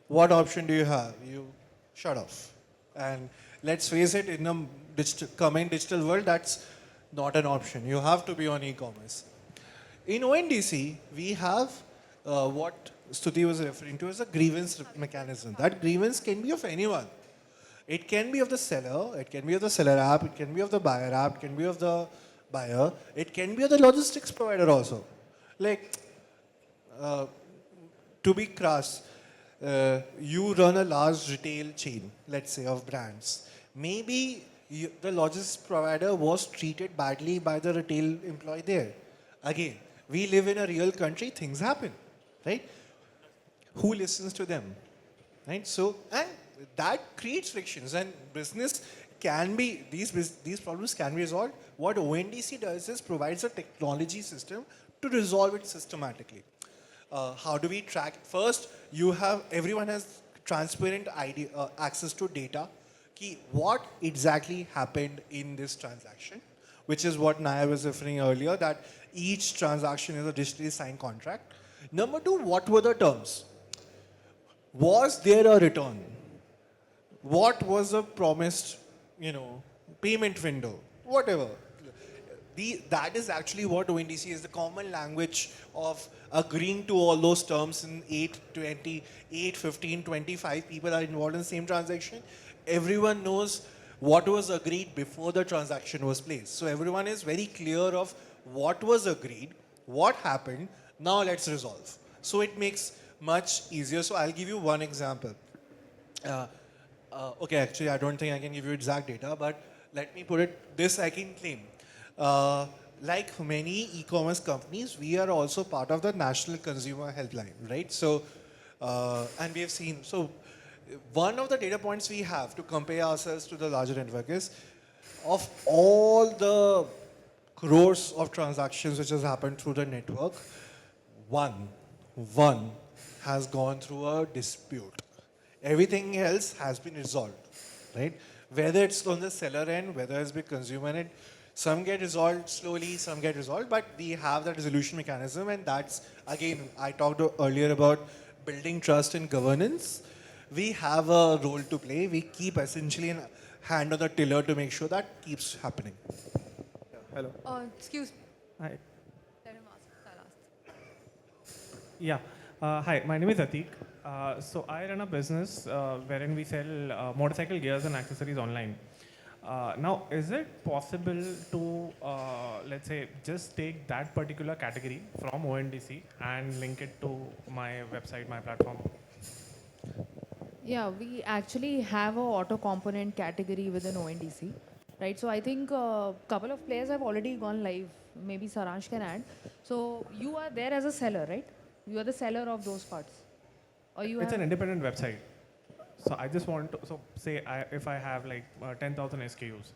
D: what option do you have? You shut off. And let's face it, in a coming digital world, that's not an option. You have to be on e-commerce. In ONDC, we have what Stuti was referring to as a grievance mechanism. That grievance can be of anyone. It can be of the seller, it can be of the seller app, it can be of the buyer app, it can be of the buyer, it can be of the logistics provider also. Like, to be crass, you run a large retail chain, let's say, of brands. Maybe the logistics provider was treated badly by the retail employee there. Again, we live in a real country, things happen, right? Who listens to them, right? So, and that creates frictions, and business these problems can be resolved. What ONDC does is provides a technology system to resolve it systematically. How do we track? First, everyone has transparent access to data. What exactly happened in this transaction, which is what Naya was referring earlier, that each transaction is a digitally signed contract. Number two, what were the terms? Was there a return? What was the promised, payment window? Whatever. That is actually what ONDC is, the common language of agreeing to all those terms in 8, 20, 8, 15, 25 people are involved in the same transaction. Everyone knows what was agreed before the transaction was placed. So everyone is very clear of what was agreed, what happened, now let's resolve. So it makes much easier. So I'll give you one example. Okay, actually I don't think I can give you exact data, but let me put it this, I can claim. Like many e-commerce companies, we are also part of the National Consumer Helpline, right? So, and we have seen, so one of the data points we have to compare ourselves to the larger network is, of all the crores of transactions which has happened through the network, one has gone through a dispute. Everything else has been resolved, right? Whether it's on the seller end, whether it's the consumer end, some get resolved slowly, some get resolved, but we have that resolution mechanism, and that's, again, I talked earlier about building trust and governance. We have a role to play. We keep essentially a hand on the tiller to make sure that keeps happening.
M: Hello.
H: Excuse me.
M: Hi.
H: Let him ask. I'll ask.
M: Yeah. Hi, my name is Atik. So I run a business wherein we sell motorcycle gears and accessories online. Now, is it possible to, let's say, just take that particular category from ONDC and link it to my website, my platform?
H: Yeah, we actually have a auto component category within ONDC, right? So I think a couple of players have already gone live. Maybe Saransh can add. So you are there as a seller, right? You are the seller of those parts. Or you
M: It's
H: have
M: an independent website. So I just want to, so say if I have like 10,000 SKUs,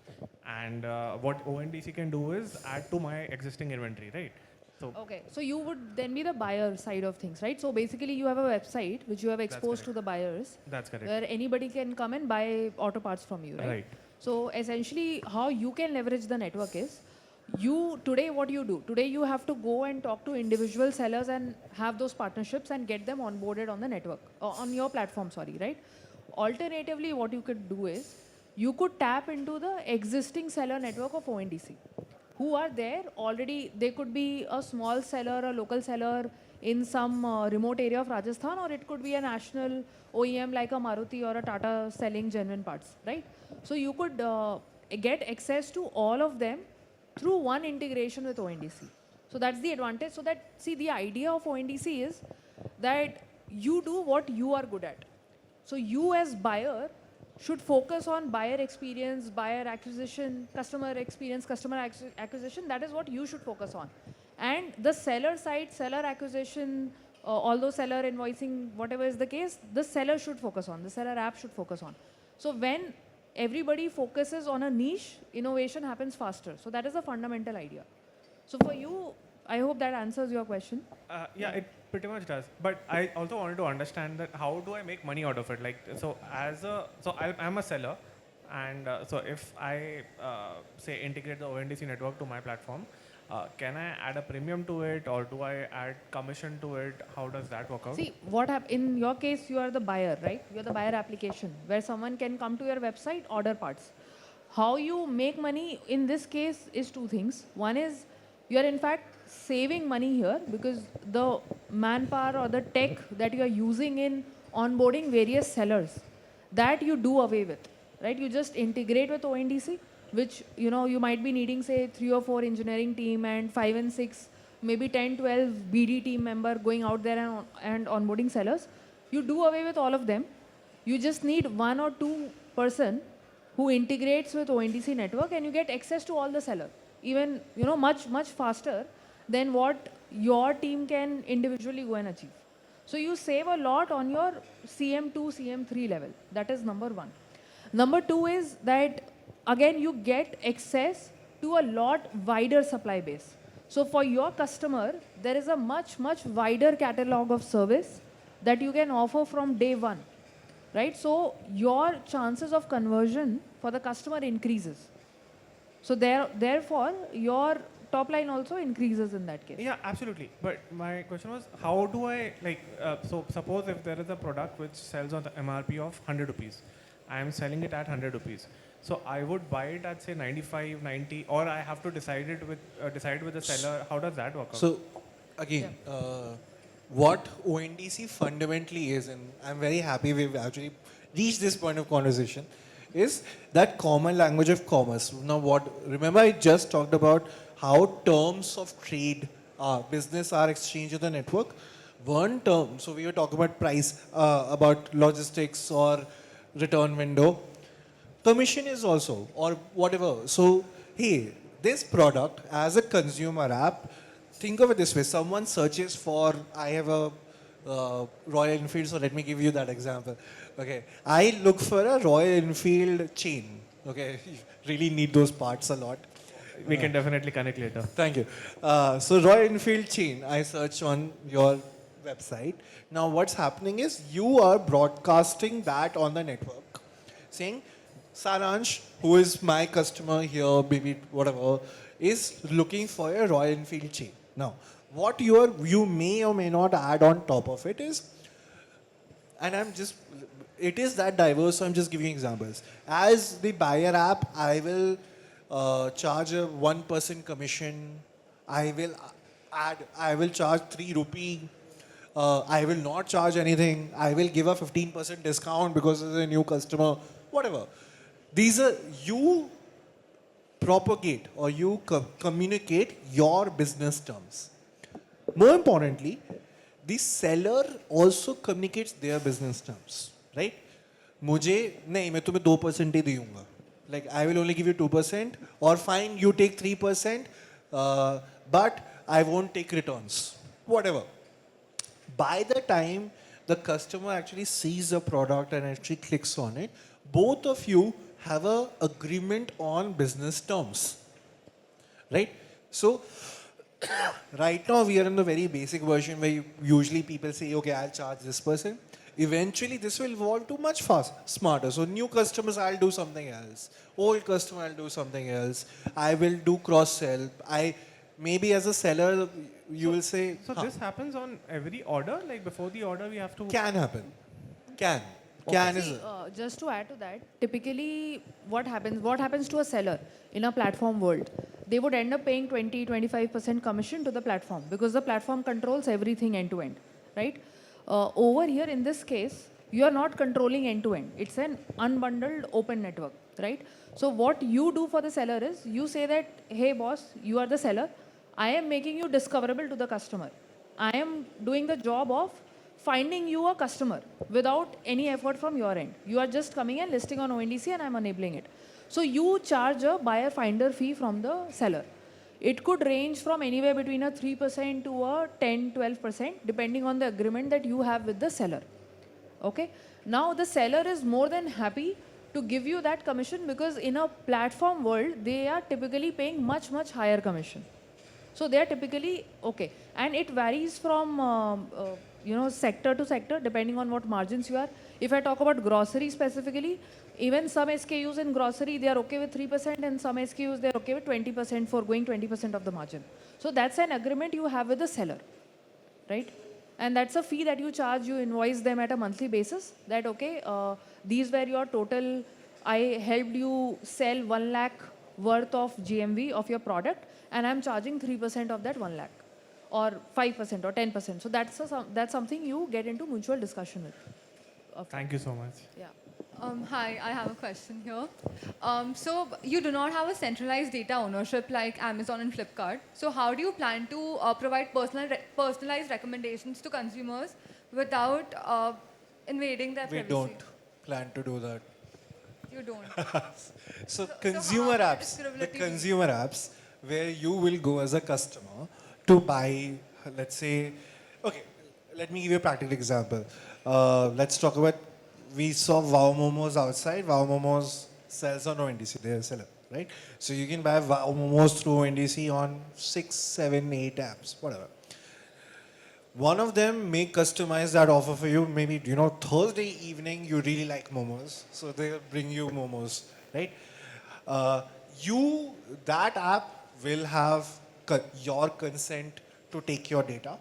M: and what ONDC can do is add to my existing inventory, right? So
H: Okay, so you would then be the buyer side of things, right? So basically you have a website which you have exposed to the buyers.
M: That's correct.
H: Where anybody can come and buy auto parts from you, right?
M: Right.
H: So essentially how you can leverage the network is, today what you do, today you have to go and talk to individual sellers and have those partnerships and get them onboarded on the network, on your platform, sorry, right? Alternatively, what you could do is, you could tap into the existing seller network of ONDC who are there already. They could be a small seller, a local seller in some remote area of Rajasthan, or it could be a national OEM like a Maruti or a Tata selling genuine parts, right? So you could get access to all of them through one integration with ONDC. So that's the advantage. So that, see, the idea of ONDC is that you do what you are good at. So you as buyer should focus on buyer experience, buyer acquisition, customer experience, customer acquisition. That is what you should focus on. And the seller side, seller acquisition, although seller invoicing, whatever is the case, the seller should focus on, the seller app should focus on. So when everybody focuses on a niche, innovation happens faster. So that is the fundamental idea. So for you, I hope that answers your question.
M: Yeah, it pretty much does. But I also wanted to understand that how do I make money out of it? Like, so I'm a seller, and so if I say integrate the ONDC network to my platform, can I add a premium to it, or do I add commission to it? How does that work out?
H: See, in your case, you are the buyer, right? You are the buyer application where someone can come to your website, order parts. How you make money in this case is two things. One is you are in fact saving money here because the manpower or the tech that you are using in onboarding various sellers, that you do away with, right? You just integrate with ONDC, which you might be needing, say, 3 or 4 engineering team and 5 and 6, maybe 10, 12 BD team member going out there and onboarding sellers. You do away with all of them. You just need 1 or 2 person who integrates with ONDC network, and you get access to all the seller, even much faster than what your team can individually go and achieve. So you save a lot on your CM2, CM3 level. That is number 1. Number 2 is that again you get access to a lot wider supply base. So for your customer, there is a much, much wider catalog of service that you can offer from day one, right? So your chances of conversion for the customer increases. So therefore, your top line also increases in that case.
M: Yeah, absolutely. But my question was, how do I so suppose if there is a product which sells on the MRP of 100 rupees, I am selling it at 100 rupees. So I would buy it at say 95, 90, or I have to decide with the seller. How does that work out?
D: So, again, what ONDC fundamentally is, and I'm very happy we've actually reached this point of conversation, is that common language of commerce. Now, remember I just talked about how terms of trade, business are exchanged in the network. One term, so we were talking about price, about logistics or return window. Commission is also, or whatever. So, hey, this product as a consumer app, think of it this way. Someone searches for, I have a Royal Enfield, so let me give you that example. Okay, I look for a Royal Enfield chain. Okay, you really need those parts a lot.
M: We can definitely connect later.
D: Thank you. So Royal Enfield chain, I search on your website. Now what's happening is you are broadcasting that on the network, saying, Saransh, who is my customer here, maybe whatever, is looking for a Royal Enfield chain. Now, what you may or may not add on top of it is, and it is that diverse, so I'm just giving examples. As the buyer app, I will charge a 1% commission. I will charge 3 rupee. I will not charge anything. I will give a 15% discount because it's a new customer, whatever. These are, you propagate or you communicate your business terms. More importantly, the seller also communicates their business terms, right? मैं तुम्हें 2% ही दूंगा. Like I will only give you 2%, or fine, you take 3%, but I won't take returns. Whatever. By the time the customer actually sees the product and actually clicks on it, both of you have an agreement on business terms, right? So right now we are in the very basic version where usually people say, okay, I'll charge this person. Eventually this will evolve to much smarter. So new customers, I'll do something else. Old customer, I'll do something else. I will do cross-sell. Maybe as a seller, you will say...
M: So this happens on every order? Like before the order we have to...
D: Can happen. Can.
H: Just to add to that, typically what happens to a seller in a platform world? They would end up paying 20-25% commission to the platform because the platform controls everything end to end, right? Over here in this case, you are not controlling end to end. It's an unbundled open network, right? So what you do for the seller is you say that, hey boss, you are the seller. I am making you discoverable to the customer. I am doing the job of finding you a customer without any effort from your end. You are just coming and listing on ONDC and I'm enabling it. So you charge a buyer finder fee from the seller. It could range from anywhere between a 3% to a 10-12% depending on the agreement that you have with the seller. Okay. Now the seller is more than happy to give you that commission because in a platform world, they are typically paying much, much higher commission. So they are typically, okay. And it varies from, sector to sector depending on what margins you are. If I talk about grocery specifically, even some SKUs in grocery, they are okay with 3% and some SKUs, they are okay with 20% for going 20% of the margin. So that's an agreement you have with the seller, right? And that's a fee that you charge, you invoice them at a monthly basis that, okay, these were your total, I helped you sell 1 lakh worth of GMV of your product and I'm charging 3% of that 1 lakh or 5% or 10%. So that's something you get into mutual discussion with.
M: Thank you so much.
N: Yeah. Hi, I have a question here. So you do not have a centralized data ownership like Amazon and Flipkart. So how do you plan to provide personalized recommendations to consumers without invading their privacy?
D: We don't plan to do that.
N: You don't.
D: So consumer apps where you will go as a customer to buy, let's say, okay, let me give you a practical example. Let's talk about, we saw Wow Momos outside. Wow Momos sells on ONDC, they're a seller, right? So you can buy momos through ONDC on 6, 7, 8 apps, whatever. One of them may customize that offer for you. Maybe, Thursday evening you really like momos, so they'll bring you momos, right? That app will have your consent to take your data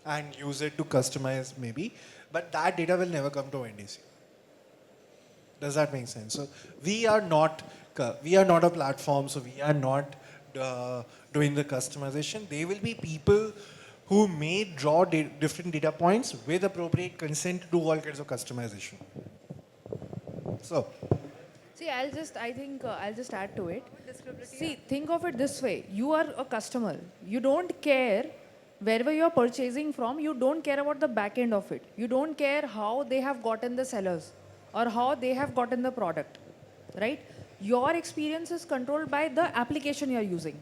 D: and use it to customize maybe, but that data will never come to ONDC. Does that make sense? So we are not a platform, so we are not doing the customization. They will be people who may draw different data points with appropriate consent to do all kinds of customization. So,
H: See, I'll just add to it. See, think of it this way. You are a customer. You don't care wherever you're purchasing from, you don't care about the back end of it. You don't care how they have gotten the sellers or how they have gotten the product, right? Your experience is controlled by the application you're using.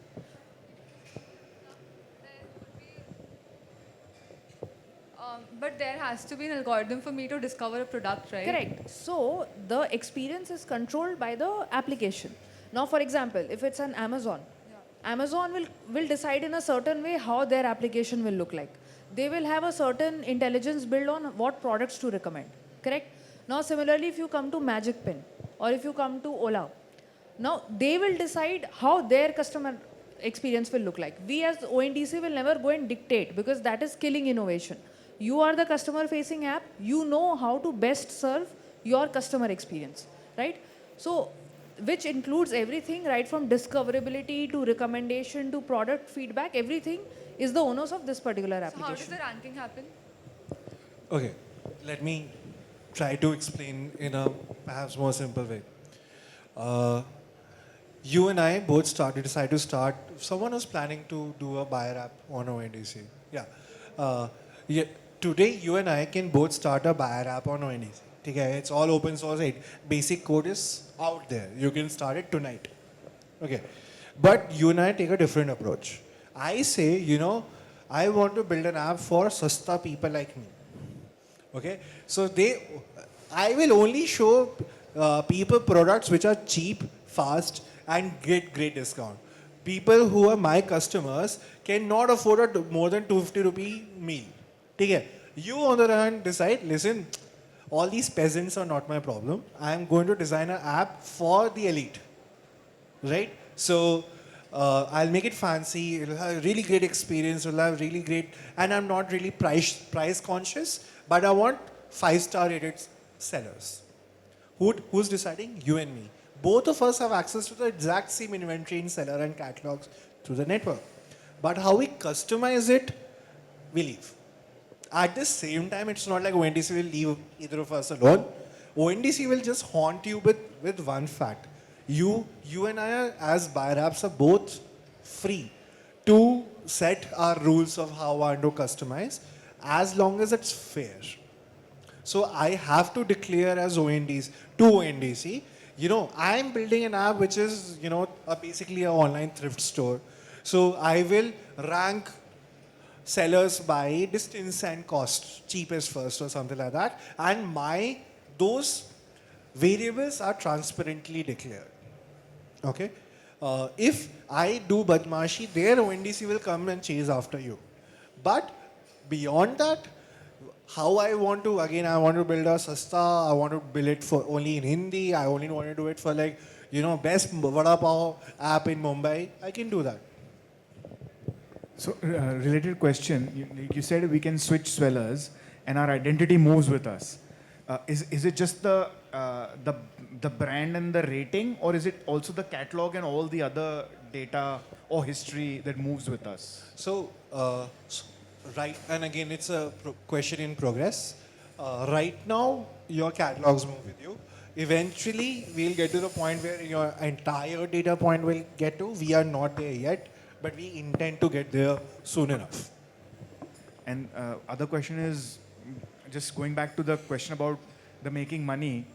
N: But there has to be an algorithm for me to discover a product, right?
H: Correct. So the experience is controlled by the application. Now, for example, if it's an Amazon, Amazon will decide in a certain way how their application will look like. They will have a certain intelligence built on what products to recommend. Correct? Now, similarly, if you come to Magic Pin or if you come to Ola, now they will decide how their customer experience will look like. We as ONDC will never go and dictate because that is killing innovation. You are the customer facing app. You know how to best serve your customer experience, right? So, which includes everything, right from discoverability to recommendation to product feedback, everything is the onus of this particular
N: So
H: application.
N: how does the ranking happen?
D: okay, let me try to explain in a perhaps more simple way. You and I both decided to start, someone was planning to do a buyer app on ONDC. Yeah. Today, you and I can both start a buyer app on ONDC. Okay, it's all open source. Basic code is out there. You can start it tonight. Okay. But you and I take a different approach. I say, I want to build an app for sasta people like me. Okay. So I will only show people products which are cheap, fast, and get great discount. People who are my customers cannot afford a more than 250 rupee meal. Okay. You on the other hand decide, listen, all these peasants are not my problem. I am going to design an app for the elite. Right? So I'll make it fancy, it'll have a really great experience, it'll have really great, and I'm not really price conscious, but I want 5-star rated sellers. Who's deciding? You and me. Both of us have access to the exact same inventory in seller and catalogs through the network. But how we customize it, we leave. At the same time, it's not like ONDC will leave either of us alone. ONDC will just haunt you with one fact. You and I as buyer apps are both free to set our rules of how I want to customize as long as it's fair. So I have to declare as ONDC, I'm building an app which is, basically an online thrift store. So I will rank sellers by distance and cost, cheapest first or something like that. And those variables are transparently declared. Okay? If I do badmashi, their ONDC will come and chase after you. But beyond that, how I want to build a sasta, I want to build it for only in Hindi, I only want to do it for best vada pav app in Mumbai, I can do that.
E: So, related question. You said we can switch swellers, and our identity moves with us. Is it just the brand and the rating, or is it also the catalog and all the other data or history that moves with us?
D: So, right, and again, it's a question in progress. Right now, your catalogs move with you. Eventually, we'll get to the point where your entire data point will get to. We are not there yet, but we intend to get there soon enough.
E: And other question is, just going back to the question about the making money,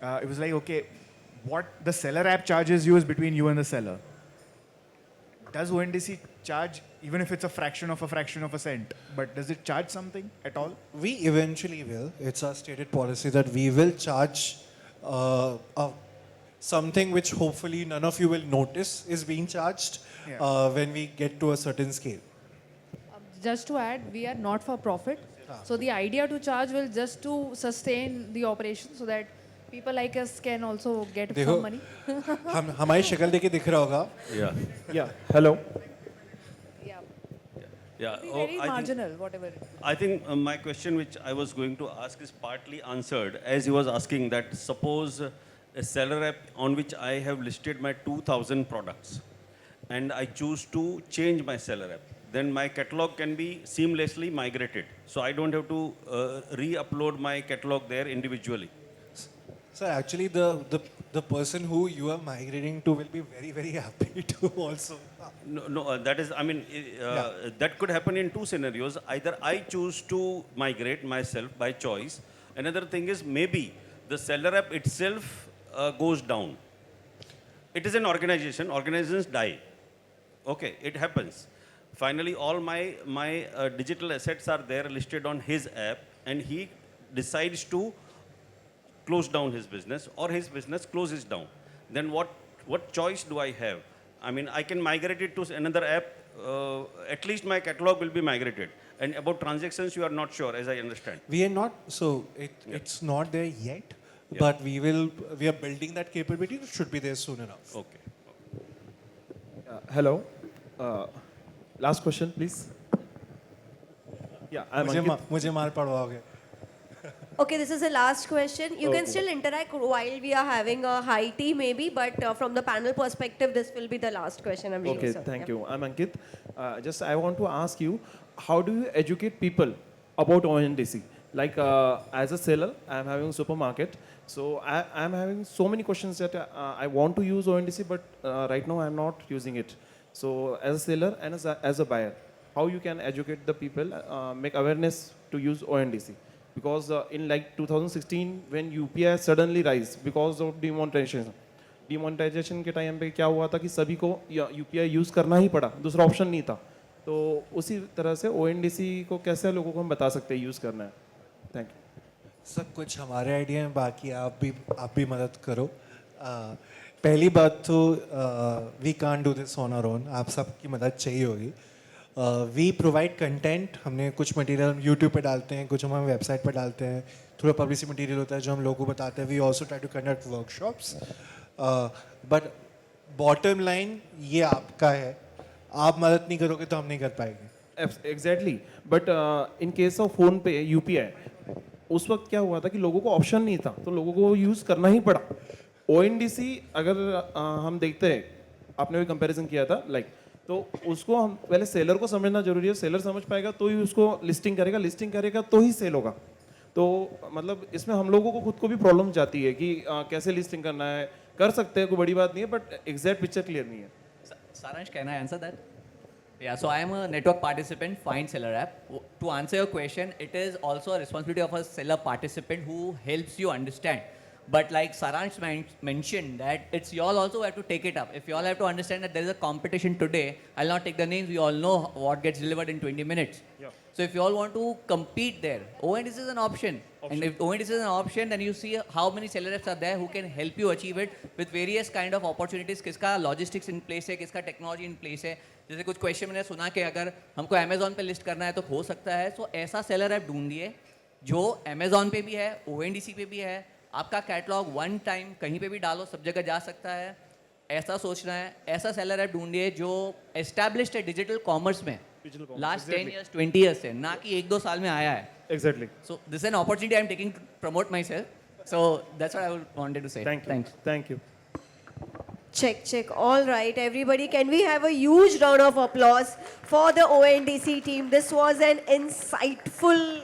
E: it was like, okay, what the seller app charges you is between you and the seller. Does ONDC charge, even if it's a fraction of a cent, but does it charge something at all?
D: We eventually will. It's our stated policy that we will charge a something which hopefully none of you will notice is being charged when we get to a certain scale.
H: Just to add, we are not for profit. So the idea to charge will just to sustain the operation so that people like us can also get
D: देखो,
H: some money.
D: हमारी शक्ल देख के दिख रहा होगा.
C: Yeah.
E: Yeah. Hello.
C: Yeah.
H: Be
C: Oh,
H: very
C: I think-
H: marginal, whatever it is.
C: I think my question, which I was going to ask, is partly answered as he was asking that suppose a seller app on which I have listed my 2,000 products and I choose to change my seller app, then my catalog can be seamlessly migrated. So I don't have to re-upload my catalog there individually.
D: So actually the person who you are migrating to will be very, very happy to also.
C: No, that is, I mean, that could happen in two scenarios. Either I choose to migrate myself by choice. Another thing is maybe the seller app itself goes down. It is an organization. Organizations die. Okay, it happens. Finally, all my digital assets are there listed on his app, and he decides to close down his business, or his business closes down. Then what choice do I have? I mean, I can migrate it to another app. At least my catalog will be migrated. And about transactions, you are not sure, as I understand.
D: We are not, so it's not there yet, but we are building that capability. It should be there soon enough.
C: Okay.
O: Hello. Last question, please. Yeah, I'm Ankit.
D: मुझे मार पड़वाओगे.
A: Okay, this is the last question. You can still interact while we are having a high tea maybe, but from the panel perspective, this will be the last question. I'm really
O: Okay,
A: sorry.
O: thank you. I'm Ankit. Just I want to ask you, how do you educate people about ONDC? Like as a seller, I'm having a supermarket. So I'm having so many questions that I want to use ONDC, but right now I'm not using it. So as a seller and as a buyer, how you can educate the people, make awareness to use ONDC? Because in like 2016, when UPI suddenly rise because of demonetization के time पे क्या हुआ था कि सभी को UPI use करना ही पड़ा, दूसरा ऑप्शन नहीं था. तो उसी तरह से ONDC को कैसे लोगों को हम बता सकते हैं यूज़ करना है? Thank you.
D: सब कुछ हमारे आइडिया में, बाकी आप भी मदद करो. पहली बात तो we can't do this on our own. आप सबकी मदद चाहिए होगी. We provide content. हमने कुछ मटेरियल हम यूट्यूब पे डालते हैं, कुछ हम वेबसाइट पे डालते हैं. थोड़ा पब्लिसिटी मटेरियल होता है जो हम लोगों को बताते हैं. We also try to conduct workshops. But bottom line ये आपका है. आप मदद नहीं करोगे तो हम नहीं कर पाएंगे.
O: Exactly. But in case of phone पे UPI, उस वक्त क्या हुआ था कि लोगों को ऑप्शन नहीं था, तो लोगों को यूज़ करना ही पड़ा. ONDC अगर हम देखते हैं, आपने भी कंपैरिजन किया था लाइक, तो उसको हम पहले सेलर को समझना जरूरी है. सेलर समझ पाएगा तो ही उसको लिस्टिंग करेगा तो ही सेल होगा. तो मतलब इसमें हम लोगों को खुद को भी प्रॉब्लम जाती है कि कैसे लिस्टिंग करना है. कर सकते हैं, कोई बड़ी बात नहीं है, बट एग्जैक्ट पिक्चर क्लियर नहीं है.
P: Saransh, can I answer that? Yeah, so I am a network participant, Find Seller app. To answer your question, it is also a responsibility of a seller participant who helps you understand. But like Saransh mentioned, that it's you all also have to take it up. If you all have to understand that there is a competition today, I'll not take the names, we all know what gets delivered in 20 minutes.
O: Yeah.
P: So if you all want to compete there, ONDC is an option. And if ONDC is an option, then you see how many seller reps are there who can help you achieve it with various kind of opportunities. किसका logistics in place है, किसका technology in place है. जैसे कुछ question मैंने सुना कि अगर हमको Amazon पे list करना है तो हो सकता है. So ऐसा seller app ढूंढिए जो Amazon पे भी है, ONDC पे भी है. आपका कैटलॉग वन टाइम कहीं पे भी डालो, सब जगह जा सकता है. ऐसा सोचना है. ऐसा सेलर ऐप ढूंढिए जो एस्टैब्लिश्ड है डिजिटल कॉमर्स में लास्ट 10 years 20 years से, ना कि 1-2 साल में आया है.
O: Exactly.
P: So this is an opportunity I'm taking to promote myself. So that's what I wanted to say.
O: Thank you.
A: Check. All right, everybody, can we have a huge round of applause for the ONDC team? This was an insightful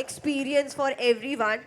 A: experience for everyone.